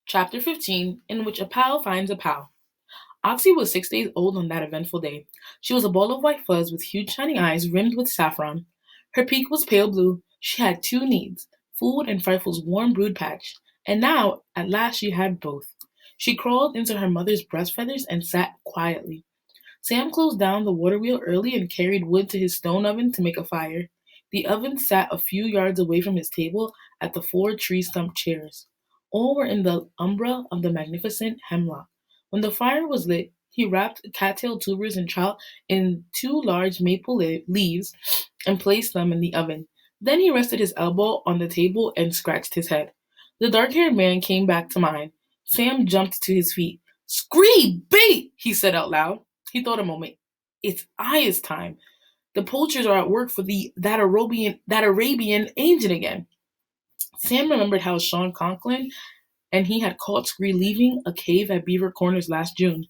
Chapter 15, in which a pal finds a pal. Oxy was 6 days old on that eventful day. She was a ball of white fuzz with huge shining eyes rimmed with saffron. Her peak was pale blue. She had two needs, food and Frightful's warm brood patch. And now, at last, she had both. She crawled into her mother's breast feathers and sat quietly. Sam closed down the water wheel early and carried wood to his stone oven to make a fire. The oven sat a few yards away from his table at the four tree stump chairs. All were in the umbra of the magnificent hemlock. When the fire was lit, he wrapped cattail tubers and trout in two large maple leaves and placed them in the oven. Then he rested his elbow on the table and scratched his head. The dark haired man came back to mind. Sam jumped to his feet. Scream! Bait! He said out loud. He thought a moment. It's Aya's time. The poachers are at work for that Arabian agent again. Sam remembered how Sean Conklin and he had caught Scree leaving a cave at Beaver Corners last June.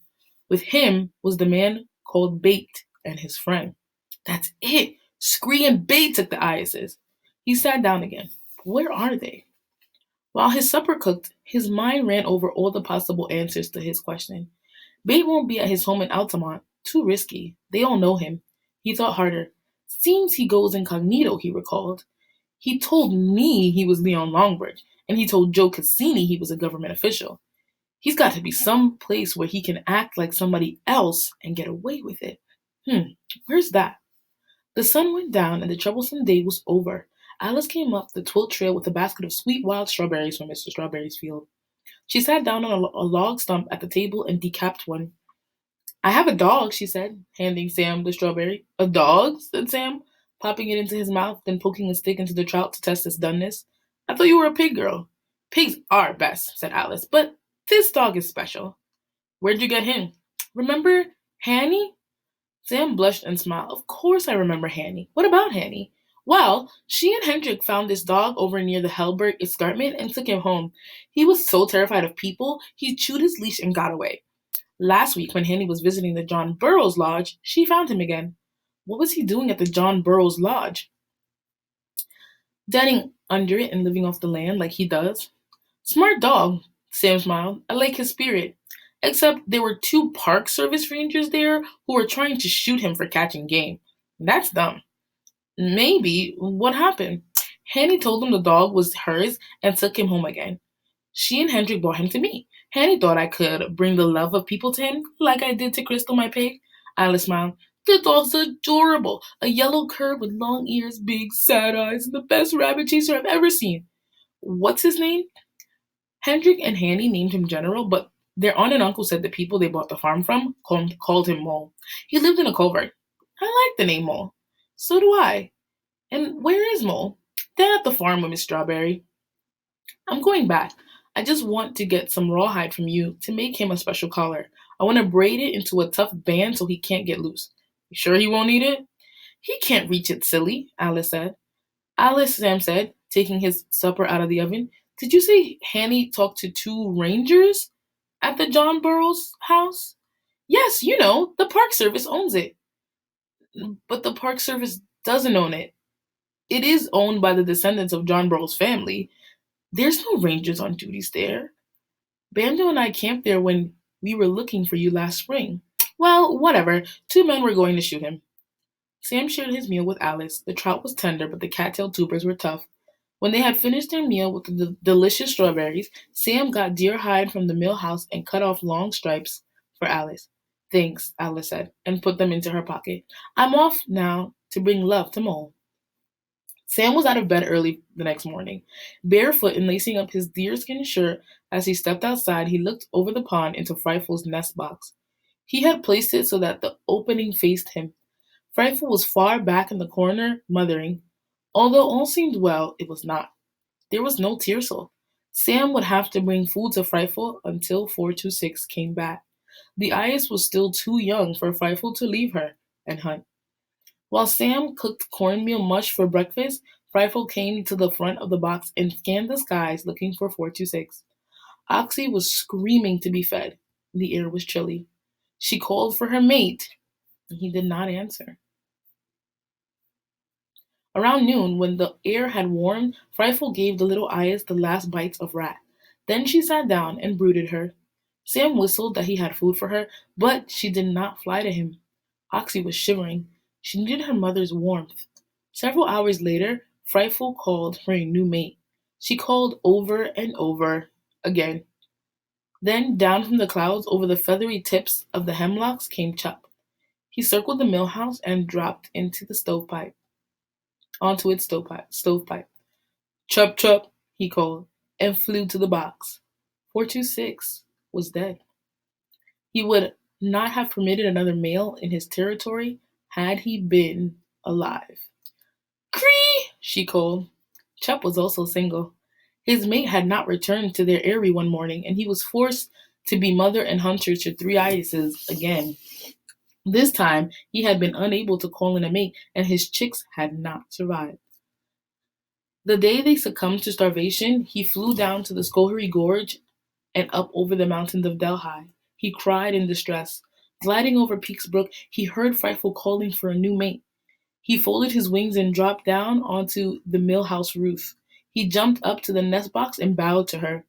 With him was the man called Bait and his friend. That's it. Scree and Bait took the Ayases. He sat down again. Where are they? While his supper cooked, his mind ran over all the possible answers to his question. Bate won't be at his home in Altamont. Too risky. They all know him. He thought harder. Seems he goes incognito, he recalled. He told me he was Leon Longbridge, and he told Joe Cassini he was a government official. He's got to be some place where he can act like somebody else and get away with it. Where's that? The sun went down and the troublesome day was over. Alice came up the twill trail with a basket of sweet wild strawberries from Mr. Strawberry's field. She sat down on a log stump at the table and decapped one. I have a dog, she said, handing Sam the strawberry. A dog? Said Sam, popping it into his mouth, then poking a stick into the trout to test its doneness. I thought you were a pig girl. Pigs are best, said Alice, but this dog is special. Where'd you get him? Remember Hanny? Sam blushed and smiled. Of course I remember Hanny. What about Hanny? Well, she and Hendrik found this dog over near the Hellberg escarpment and took him home. He was so terrified of people, he chewed his leash and got away. Last week, when Hanny was visiting the John Burroughs Lodge, she found him again. What was he doing at the John Burroughs Lodge? Denning under it and living off the land like he does. Smart dog, Sam smiled. I like his spirit. Except there were two Park Service rangers there who were trying to shoot him for catching game. That's dumb. Maybe. What happened? Hanny told them the dog was hers and took him home again. She and Hendrik brought him to me. Hanny thought I could bring the love of people to him, like I did to Crystal, my pig. Alice smiled. The dog's adorable. A yellow cur with long ears, big, sad eyes, and the best rabbit chaser I've ever seen. What's his name? Hendrik and Hanny named him General, but their aunt and uncle said the people they bought the farm from called him Mole. He lived in a covert. I like the name Mole. So do I. And where is Mole? Down at the farm with Miss Strawberry. I'm going back. I just want to get some rawhide from you to make him a special collar. I want to braid it into a tough band so he can't get loose. You sure he won't eat it? He can't reach it, silly, Alice said. Alice, Sam said, taking his supper out of the oven. Did you say Hanny talked to two rangers at the John Burroughs house? Yes, the Park Service owns it. But the Park Service doesn't own it. It is owned by the descendants of John Burroughs' family. There's no rangers on duties there. Bando and I camped there when we were looking for you last spring. Well, whatever. Two men were going to shoot him. Sam shared his meal with Alice. The trout was tender, but the cattail tubers were tough. When they had finished their meal with the delicious strawberries, Sam got deer hide from the mill house and cut off long stripes for Alice. Thanks, Alice said, and put them into her pocket. I'm off now to bring love to Mole. Sam was out of bed early the next morning. Barefoot and lacing up his deerskin shirt as he stepped outside, he looked over the pond into Frightful's nest box. He had placed it so that the opening faced him. Frightful was far back in the corner, mothering. Although all seemed well, it was not. There was no Tearsel. Sam would have to bring food to Frightful until 426 came back. The Ayas was still too young for Frightful to leave her and hunt. While Sam cooked cornmeal mush for breakfast, Frightful came to the front of the box and scanned the skies looking for 426. Oxy was screaming to be fed. The air was chilly. She called for her mate, and he did not answer. Around noon, when the air had warmed, Frightful gave the little Ayas the last bites of rat. Then she sat down and brooded her. Sam whistled that he had food for her, but she did not fly to him. Oxy was shivering. She needed her mother's warmth. Several hours later, Frightful called for a new mate. She called over and over again. Then, down from the clouds over the feathery tips of the hemlocks came Chup. He circled the mill house and dropped into the stovepipe, onto its stovepipe. Chup, chup, he called, and flew to the box. 426 was dead. He would not have permitted another male in his territory had he been alive. Cree! She called. Chup was also single. His mate had not returned to their eyrie one morning, and he was forced to be mother and hunter to three eyeses again. This time, he had been unable to call in a mate, and his chicks had not survived. The day they succumbed to starvation, he flew down to the Skohari Gorge and up over the mountains of Delhi. He cried in distress. Gliding over Peaks Brook, he heard Frightful calling for a new mate. He folded his wings and dropped down onto the mill house roof. He jumped up to the nest box and bowed to her.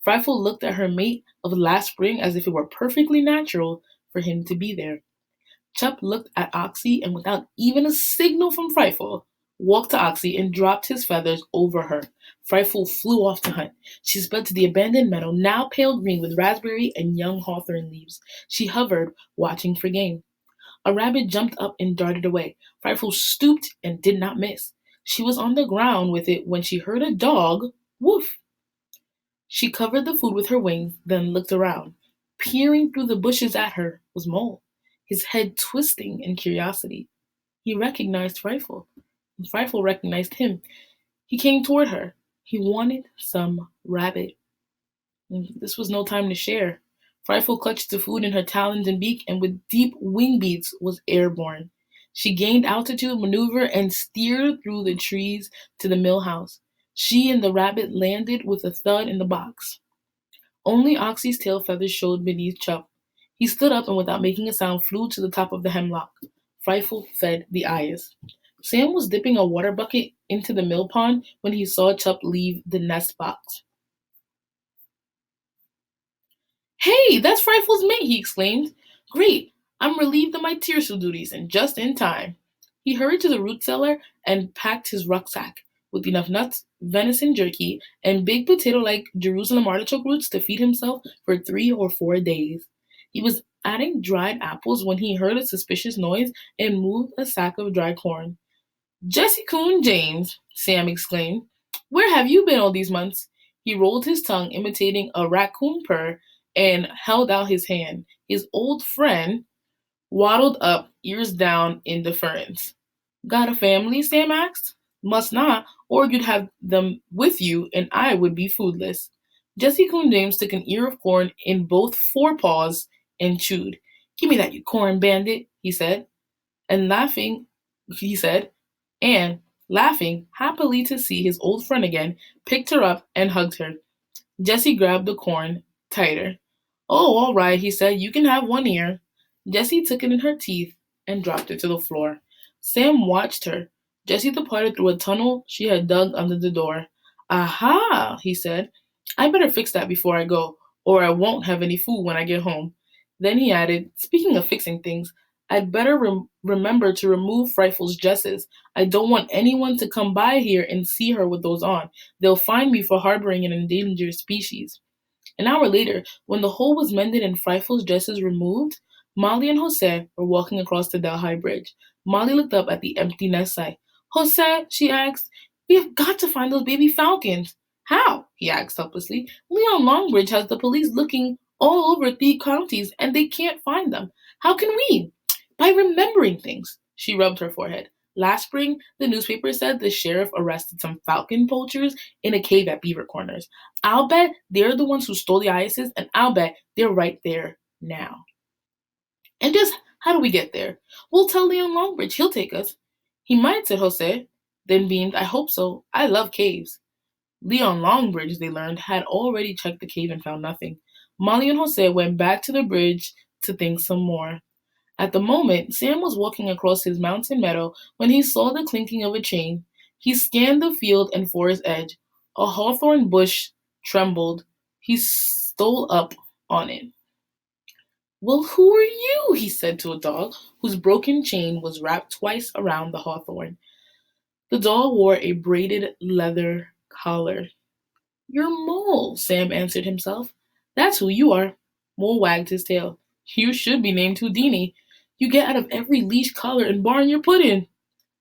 Frightful looked at her mate of last spring as if it were perfectly natural for him to be there. Chup looked at Oxy and without even a signal from Frightful, walked to Oxy and dropped his feathers over her. Frightful flew off to hunt. She sped to the abandoned meadow, now pale green with raspberry and young hawthorn leaves. She hovered, watching for game. A rabbit jumped up and darted away. Frightful stooped and did not miss. She was on the ground with it when she heard a dog woof. She covered the food with her wings, then looked around. Peering through the bushes at her was Mole, his head twisting in curiosity. He recognized Frightful, and Frightful recognized him. He came toward her. He wanted some rabbit. This was no time to share. Frightful clutched the food in her talons and beak, and with deep wing beats was airborne. She gained altitude, maneuvered, and steered through the trees to the mill house. She and the rabbit landed with a thud in the box. Only Oxy's tail feathers showed beneath Chup. He stood up and without making a sound flew to the top of the hemlock. Frightful fed the eyes. Sam was dipping a water bucket into the mill pond when he saw Chup leave the nest box. Hey, that's Frightful's mate, he exclaimed. Great, I'm relieved of my Tirsu duties and just in time. He hurried to the root cellar and packed his rucksack with enough nuts, venison jerky, and big potato-like Jerusalem artichoke roots to feed himself for 3 or 4 days. He was adding dried apples when he heard a suspicious noise and moved a sack of dry corn. Jesse Coon James, Sam exclaimed. Where have you been all these months? He rolled his tongue, imitating a raccoon purr, and held out his hand. His old friend waddled up, ears down in the ferns. Got a family? Sam asked. Must not, or you'd have them with you, and I would be foodless. Jesse Coon James took an ear of corn in both forepaws and chewed. Give me that, you corn bandit, and laughing, he said, and, laughing happily to see his old friend again, picked her up and hugged her. Jessie grabbed the corn tighter. Oh, all right, he said, you can have one ear. Jessie took it in her teeth and dropped it to the floor. Sam watched her. Jessie departed through a tunnel she had dug under the door. Aha, he said. I better fix that before I go, or I won't have any food when I get home. Then he added, speaking of fixing things, I'd better remember to remove Frightful's dresses. I don't want anyone to come by here and see her with those on. They'll find me for harboring an endangered species. An hour later, when the hole was mended and Frightful's dresses removed, Molly and Jose were walking across the Delhi Bridge. Molly looked up at the empty nest site. Jose, she asked, we have got to find those baby falcons. How? He asked helplessly. Leon Longbridge has the police looking all over 3 counties and they can't find them. How can we? By remembering things. She rubbed her forehead. Last spring, the newspaper said the sheriff arrested some falcon poachers in a cave at Beaver Corners. I'll bet they're the ones who stole the irises, and I'll bet they're right there now. And just how do we get there? We'll tell Leon Longbridge. He'll take us. He might, said Jose, then beamed. I hope so. I love caves. Leon Longbridge, they learned, had already checked the cave and found nothing. Molly and Jose went back to the bridge to think some more. At the moment, Sam was walking across his mountain meadow when he saw the clinking of a chain. He scanned the field and forest edge. A hawthorn bush trembled He stole up on it. Well, who are you? He said to a dog, whose broken chain was wrapped twice around the hawthorn. The dog wore a braided leather collar. You're Mole, Sam answered himself. That's who you are. Mole wagged his tail. You should be named Houdini. You get out of every leash, collar, and barn you're put in.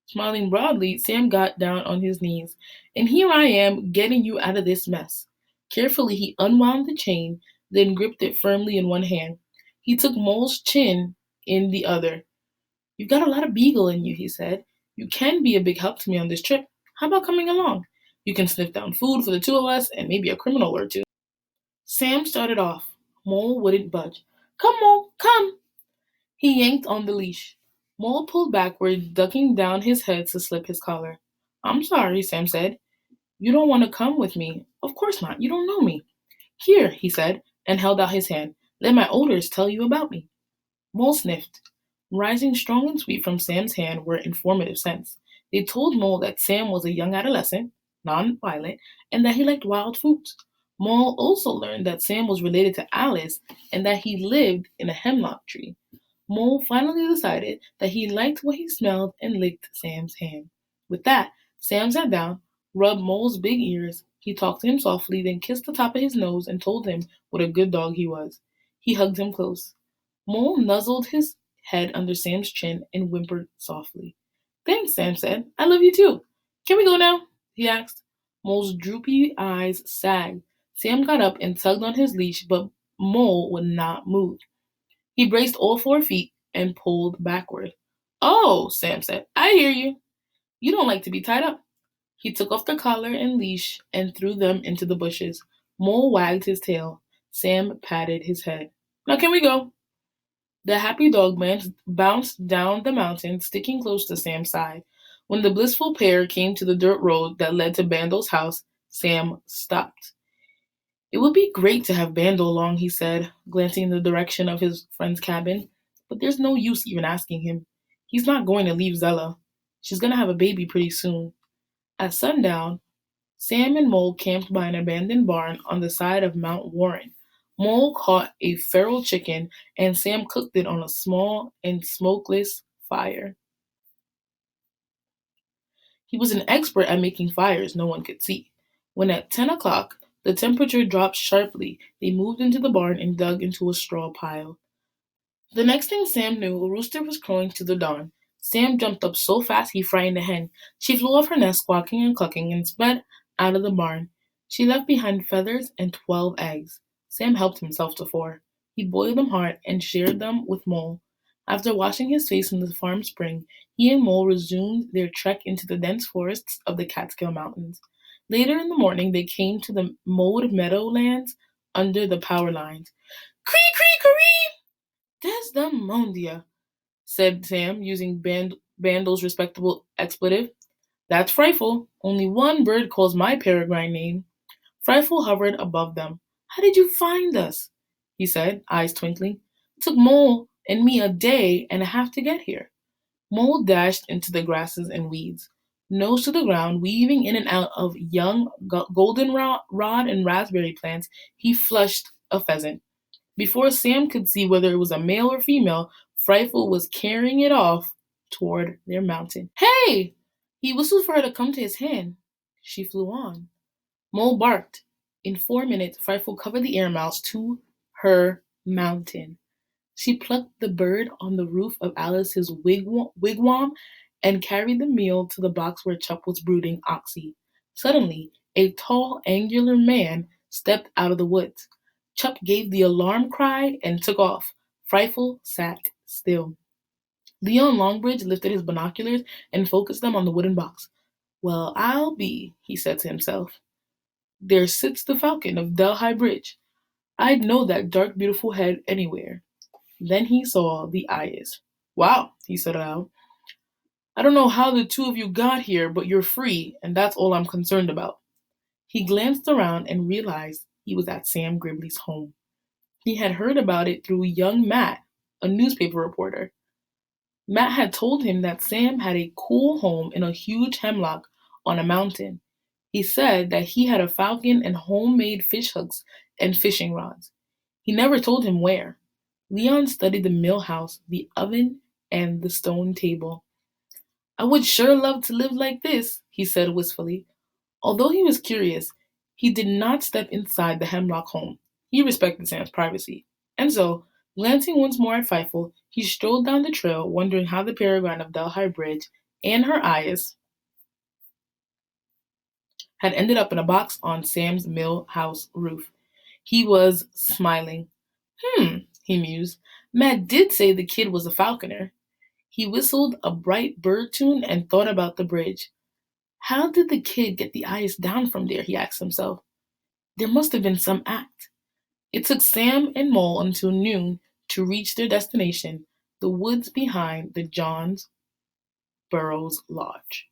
Smiling broadly, Sam got down on his knees. And here I am, getting you out of this mess. Carefully, he unwound the chain, then gripped it firmly in one hand. He took Mole's chin in the other. You've got a lot of beagle in you, he said. You can be a big help to me on this trip. How about coming along? You can sniff down food for the two of us and maybe a criminal or two. Sam started off. Mole wouldn't budge. Come, Mole, come! He yanked on the leash. Mole pulled backward, ducking down his head to slip his collar. I'm sorry, Sam said. You don't want to come with me. Of course not. You don't know me. Here, he said, and held out his hand. Let my odors tell you about me. Mole sniffed. Rising strong and sweet from Sam's hand were informative scents. They told Mole that Sam was a young adolescent, non-violent, and that he liked wild foods. Mole also learned that Sam was related to Alice and that he lived in a hemlock tree. Mole finally decided that he liked what he smelled and licked Sam's hand. With that, Sam sat down, rubbed Mole's big ears. He talked to him softly, then kissed the top of his nose and told him what a good dog he was. He hugged him close. Mole nuzzled his head under Sam's chin and whimpered softly. Thanks, Sam said. I love you too. Can we go now? He asked. Mole's droopy eyes sagged. Sam got up and tugged on his leash, but Mole would not move. He braced all 4 feet and pulled backward. Oh, Sam said, I hear you. You don't like to be tied up. He took off the collar and leash and threw them into the bushes. Mole wagged his tail. Sam patted his head. Now can we go? The happy dog bounced down the mountain, sticking close to Sam's side. When the blissful pair came to the dirt road that led to Bando's house, Sam stopped. It would be great to have Bando along, he said, glancing in the direction of his friend's cabin. But there's no use even asking him. He's not going to leave Zella. She's going to have a baby pretty soon. At sundown, Sam and Mole camped by an abandoned barn on the side of Mount Warren. Mole caught a feral chicken, and Sam cooked it on a small and smokeless fire. He was an expert at making fires no one could see. When at 10 o'clock the temperature dropped sharply, they moved into the barn and dug into a straw pile. The next thing Sam knew, a rooster was crowing to the dawn. Sam jumped up so fast he frightened a hen. She flew off her nest, squawking and clucking, and sped out of the barn. She left behind feathers and 12 eggs. Sam helped himself to 4. He boiled them hard and shared them with Mole. After washing his face in the farm spring, he and Mole resumed their trek into the dense forests of the Catskill Mountains. Later in the morning, they came to the mowed meadowlands under the power lines. Cree, cree, cree! Desdemondia, said Sam, using Bando's respectable expletive. That's frightful. Only one bird calls my peregrine name. Frightful hovered above them. How did you find us? He said, eyes twinkling. It took Mole and me a day and a half to get here. Mole dashed into the grasses and weeds, nose to the ground, weaving in and out of young goldenrod and raspberry plants. He flushed a pheasant. Before Sam could see whether it was a male or female, Frightful was carrying it off toward their mountain. Hey! He whistled for her to come to his hand. She flew on. Mole barked. In 4 minutes, Frightful covered the air miles to her mountain. She plucked the bird on the roof of Alice's wigwam and carried the meal to the box where Chup was brooding oxy. Suddenly, a tall, angular man stepped out of the woods. Chup gave the alarm cry and took off. Frightful sat still. Leon Longbridge lifted his binoculars and focused them on the wooden box. Well, I'll be, he said to himself. There sits the falcon of Delhi Bridge. I'd know that dark, beautiful head anywhere. Then he saw the eyes. Wow, he said aloud. I don't know how the two of you got here, but you're free, and that's all I'm concerned about. He glanced around and realized he was at Sam Gribley's home. He had heard about it through young Matt, a newspaper reporter. Matt had told him that Sam had a cool home in a huge hemlock on a mountain. He said that he had a falcon and homemade fish hooks and fishing rods. He never told him where. Leon studied the mill house, the oven, and the stone table. I would sure love to live like this, he said wistfully. Although he was curious, he did not step inside the Hemlock home. He respected Sam's privacy. And so, glancing once more at Feifel, he strolled down the trail, wondering how the paragon of Delhi Bridge and her eyes had ended up in a box on Sam's mill house roof. He was smiling. He mused. Matt did say the kid was a falconer. He whistled a bright bird tune and thought about the bridge. How did the kid get the eyes down from there? He asked himself. There must have been some act. It took Sam and Mole until noon to reach their destination, the woods behind the Johns Burroughs Lodge.